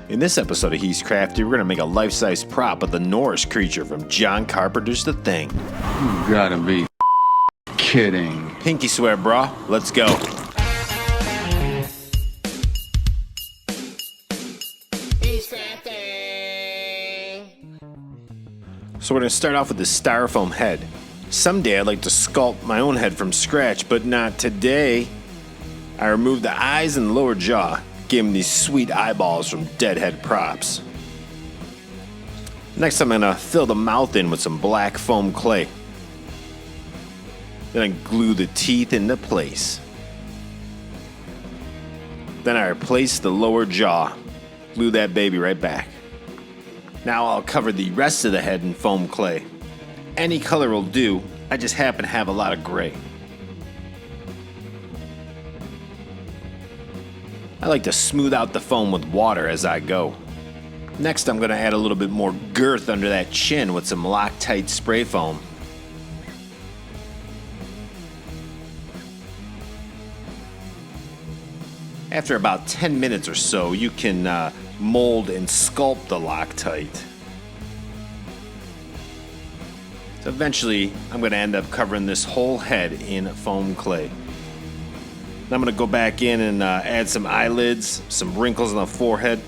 In this episode of He's Crafty, we're going to make a life-size prop of the Norris creature from John Carpenter's The Thing. You gotta be kidding. Pinky swear, brah. Let's go. So we're going to start off with the styrofoam head. Someday I'd like to sculpt my own head from scratch, but not today. I removed the eyes and the lower jaw. Gave him these sweet eyeballs from Deadhead Props. Next I'm going to fill the mouth in with some black foam clay. Then I glue the teeth into place. Then I replace the lower jaw. Glue that baby right back. Now I'll cover the rest of the head in foam clay. Any color will do, I just happen to have a lot of gray. I like to smooth out the foam with water as I go. Next, I'm going to add a little bit more girth under that chin with some Loctite spray foam. After about 10 minutes or so, you can mold and sculpt the Loctite. So eventually, I'm going to end up covering this whole head in foam clay. I'm going to go back in and add some eyelids, some wrinkles on the forehead,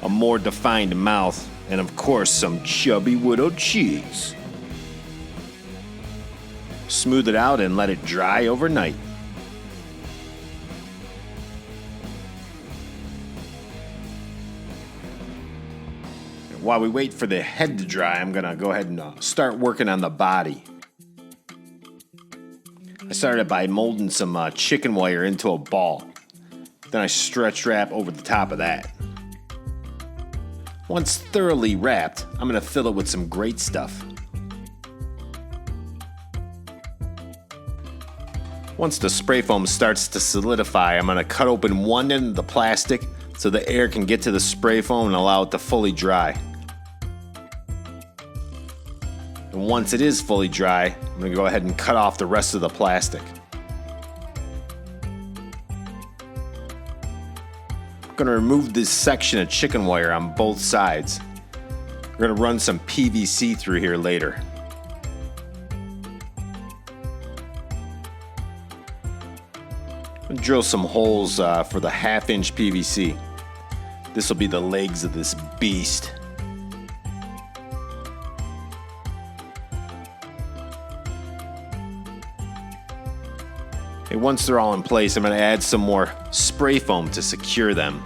a more defined mouth, and of course some chubby widowed cheeks. Smooth it out and let it dry overnight. While we wait for the head to dry, I'm going to go ahead and start working on the body. I started by molding some chicken wire into a ball. Then I stretch wrap over the top of that. Once thoroughly wrapped, I'm going to fill it with some great stuff. Once the spray foam starts to solidify, I'm going to cut open one end of the plastic so the air can get to the spray foam and allow it to fully dry. And once it is fully dry, I'm going to go ahead and cut off the rest of the plastic. I'm going to remove this section of chicken wire on both sides. We're going to run some PVC through here later. Drill some holes for the 1/2-inch PVC. This will be the legs of this beast. And once they're all in place, I'm going to add some more spray foam to secure them.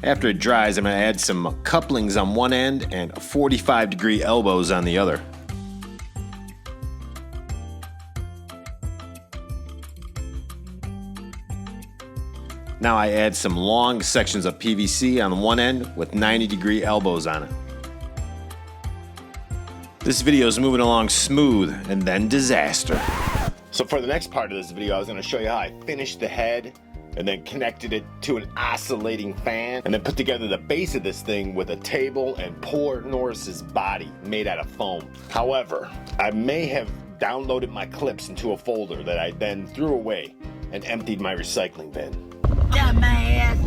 After it dries, I'm going to add some couplings on one end and 45-degree elbows on the other. Now I add some long sections of PVC on one end with 90-degree elbows on it. This video is moving along smooth and then disaster. So for the next part of this video, I was going to show you how I finished the head and then connected it to an oscillating fan and then put together the base of this thing with a table and poor Norris's body made out of foam. However, I may have downloaded my clips into a folder that I then threw away and emptied my recycling bin. Dumbass.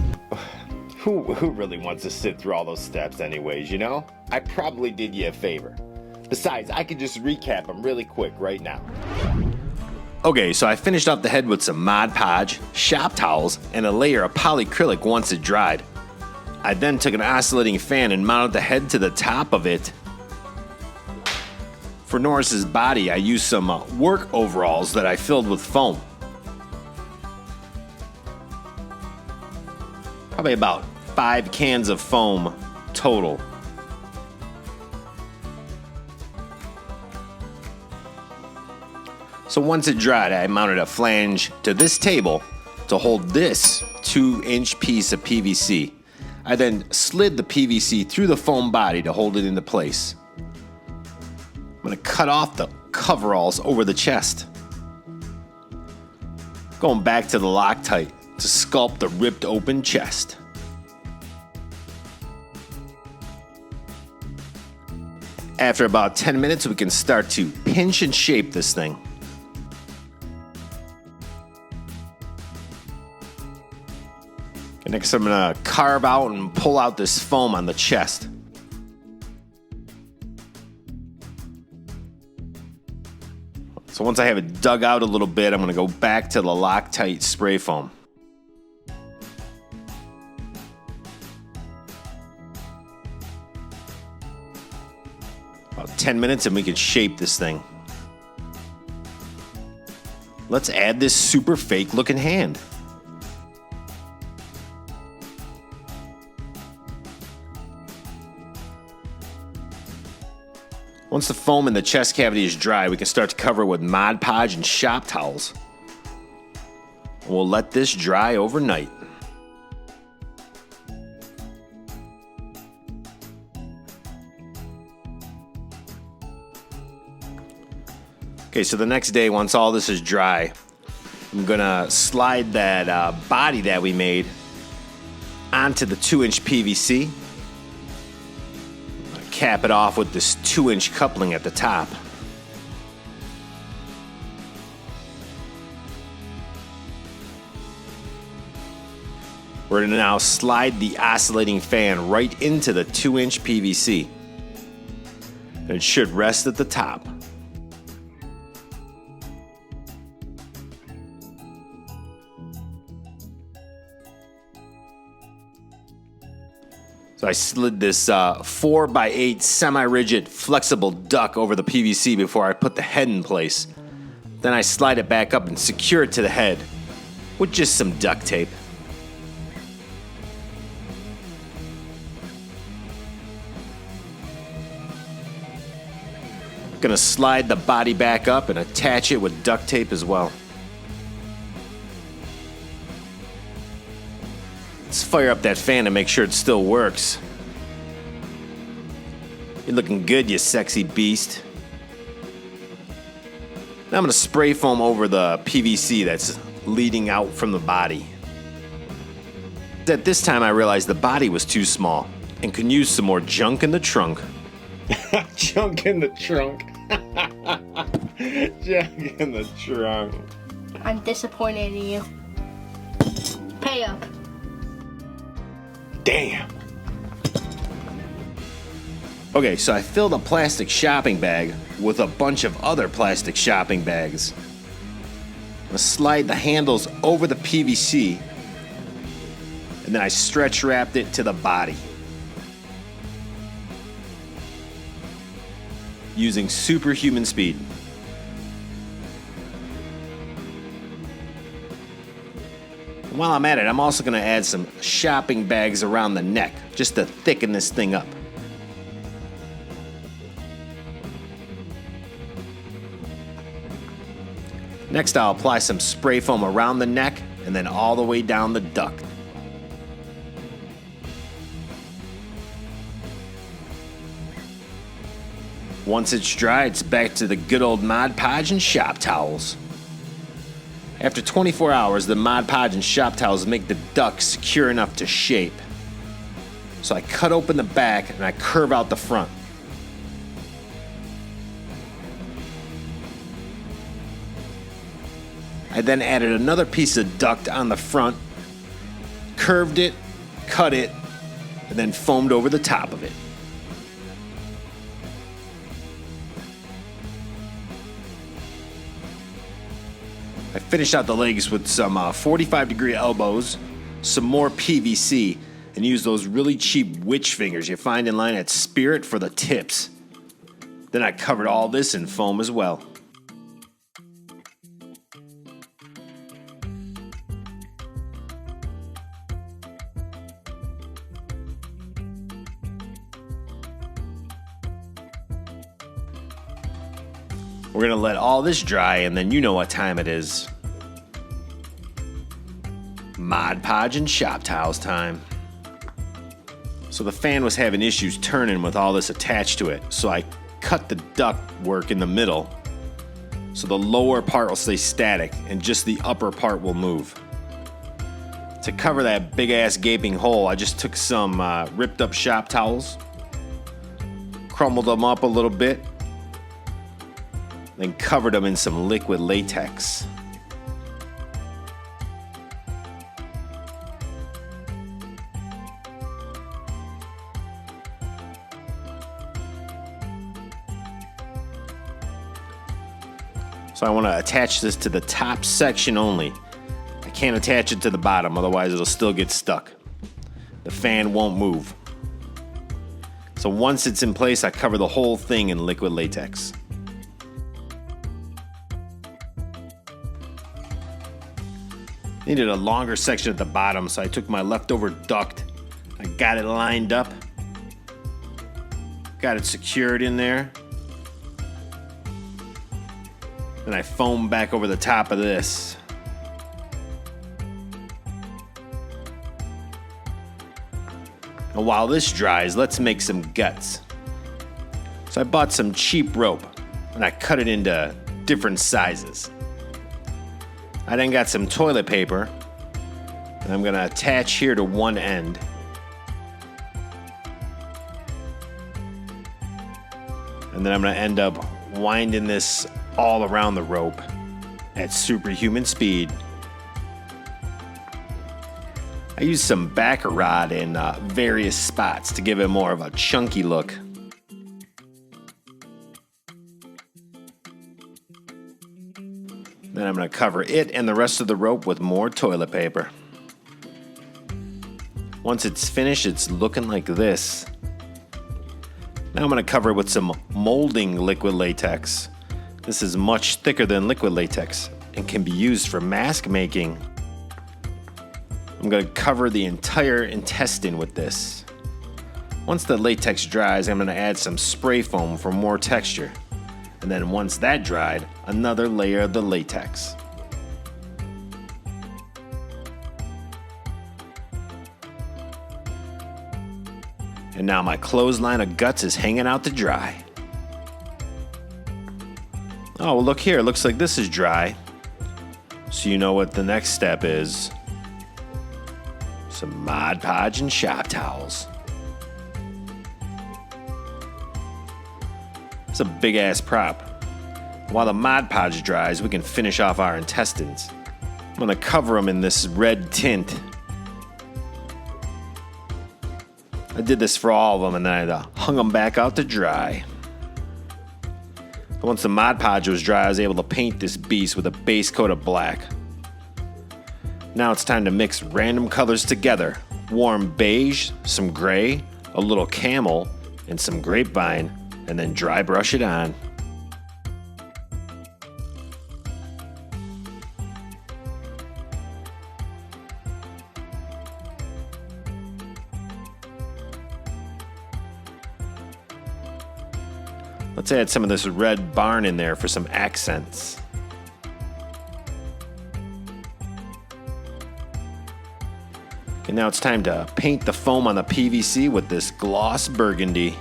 Who really wants to sit through all those steps anyways, you know? I probably did you a favor. Besides, I could just recap them really quick right now. Okay, so I finished off the head with some Mod Podge, shop towels, and a layer of polyacrylic once it dried. I then took an oscillating fan and mounted the head to the top of it. For Norris's body, I used some work overalls that I filled with foam. Probably about 5 cans of foam total. So once it dried, I mounted a flange to this table to hold this 2-inch piece of PVC. I then slid the PVC through the foam body to hold it into place. I'm going to cut off the coveralls over the chest. Going back to the Loctite to sculpt the ripped open chest. After about 10 minutes, we can start to pinch and shape this thing. Next, I'm gonna carve out and pull out this foam on the chest. So once I have it dug out a little bit, I'm gonna go back to the Loctite spray foam. About 10 minutes and we can shape this thing. Let's add this super fake looking hand. Once the foam in the chest cavity is dry, we can start to cover it with Mod Podge and shop towels. We'll let this dry overnight. Okay, so the next day, once all this is dry, I'm gonna slide that body that we made onto the 2-inch PVC. Cap it off with this 2-inch coupling at the top. We're going to now slide the oscillating fan right into the 2-inch PVC. And it should rest at the top. So I slid this 4x8 semi-rigid flexible duck over the PVC before I put the head in place. Then I slide it back up and secure it to the head with just some duct tape. Gonna slide the body back up and attach it with duct tape as well. Let's fire up that fan to make sure it still works. You're looking good, you sexy beast. Now I'm going to spray foam over the PVC that's leading out from the body. At this time I realized the body was too small and could use some more junk in the trunk. Junk in the trunk. Junk in the trunk. I'm disappointed in you. Pay up. Damn. Okay, so I filled a plastic shopping bag with a bunch of other plastic shopping bags. I'm gonna slide the handles over the PVC, and then I stretch wrapped it to the body. Using superhuman speed. While I'm at it, I'm also going to add some shopping bags around the neck, just to thicken this thing up. Next, I'll apply some spray foam around the neck and then all the way down the duct. Once it's dry, it's back to the good old Mod Podge and shop towels. After 24 hours, the Mod Podge and shop towels make the duct secure enough to shape. So I cut open the back and I curve out the front. I then added another piece of duct on the front, curved it, cut it, and then foamed over the top of it. I finished out the legs with some 45-degree elbows, some more PVC, and used those really cheap witch fingers you find in line at Spirit for the tips. Then I covered all this in foam as well. We're gonna let all this dry, and then you know what time it is. Mod Podge and shop towels time. So the fan was having issues turning with all this attached to it, so I cut the duct work in the middle so the lower part will stay static and just the upper part will move. To cover that big ass gaping hole, I just took some ripped up shop towels, crumbled them up a little bit, then covered them in some liquid latex. So I want to attach this to the top section only. I can't attach it to the bottom, otherwise it'll still get stuck. The fan won't move. So once it's in place, I cover the whole thing in liquid latex. Needed a longer section at the bottom, so I took my leftover duct. I got it lined up. Got it secured in there. Then I foam back over the top of this. And while this dries, let's make some guts. So I bought some cheap rope and I cut it into different sizes. I then got some toilet paper and I'm gonna attach here to one end. And then I'm gonna end up winding this all around the rope at superhuman speed. I used some backer rod in various spots to give it more of a chunky look. Then I'm going to cover it and the rest of the rope with more toilet paper. Once it's finished, it's looking like this. Now I'm going to cover it with some molding liquid latex. This is much thicker than liquid latex and can be used for mask making. I'm going to cover the entire intestine with this. Once the latex dries, I'm going to add some spray foam for more texture. And then once that dried, another layer of the latex. And now my clothesline of guts is hanging out to dry. Oh, well, look here. It looks like this is dry. So you know what the next step is. Some Mod Podge and shop towels. It's a big-ass prop. While the Mod Podge dries, we can finish off our intestines. I'm going to cover them in this red tint. I did this for all of them, and then I hung them back out to dry. Once the Mod Podge was dry, I was able to paint this beast with a base coat of black. Now it's time to mix random colors together. Warm beige, some gray, a little camel, and some grapevine, and then dry brush it on. Let's add some of this red barn in there for some accents. Okay, now it's time to paint the foam on the PVC with this gloss burgundy.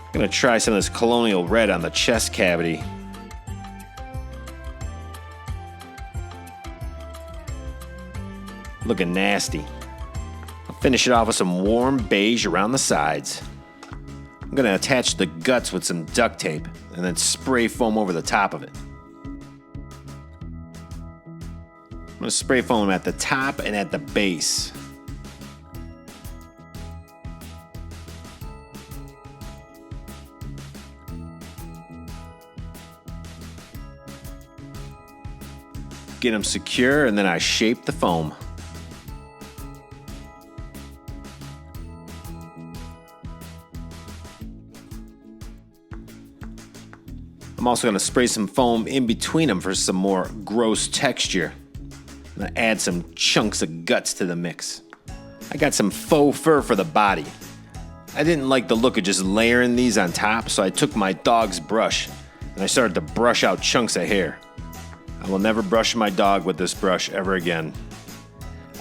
I'm gonna try some of this colonial red on the chest cavity. Looking nasty. Finish it off with some warm beige around the sides. I'm going to attach the guts with some duct tape and then spray foam over the top of it. I'm going to spray foam at the top and at the base. Get them secure and then I shape the foam. I'm also going to spray some foam in between them for some more gross texture. I'm going to add some chunks of guts to the mix. I got some faux fur for the body. I didn't like the look of just layering these on top, so I took my dog's brush and I started to brush out chunks of hair. I will never brush my dog with this brush ever again.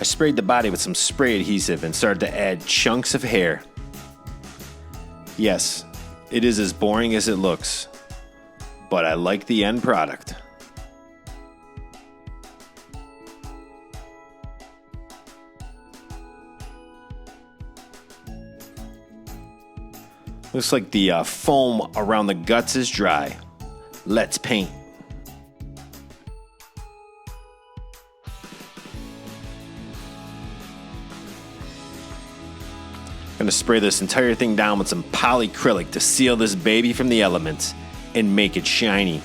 I sprayed the body with some spray adhesive and started to add chunks of hair. Yes, it is as boring as it looks. But I like the end product. Looks like the foam around the guts is dry. Let's paint. Gonna spray this entire thing down with some polyacrylic to seal this baby from the elements and make it shiny.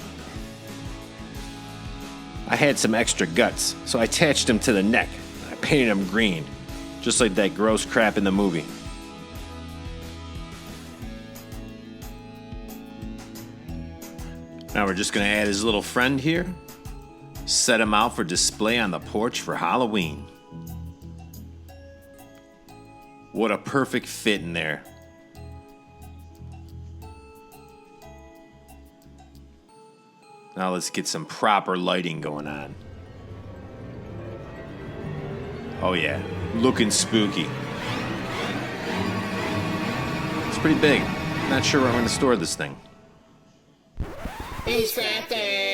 I had some extra guts, so I attached them to the neck. I painted them green, just like that gross crap in the movie. Now we're just gonna add his little friend here, set him out for display on the porch for Halloween. What a perfect fit in there. Now let's get some proper lighting going on. Oh yeah, looking spooky. It's pretty big. Not sure where I'm gonna store this thing. He's fat there.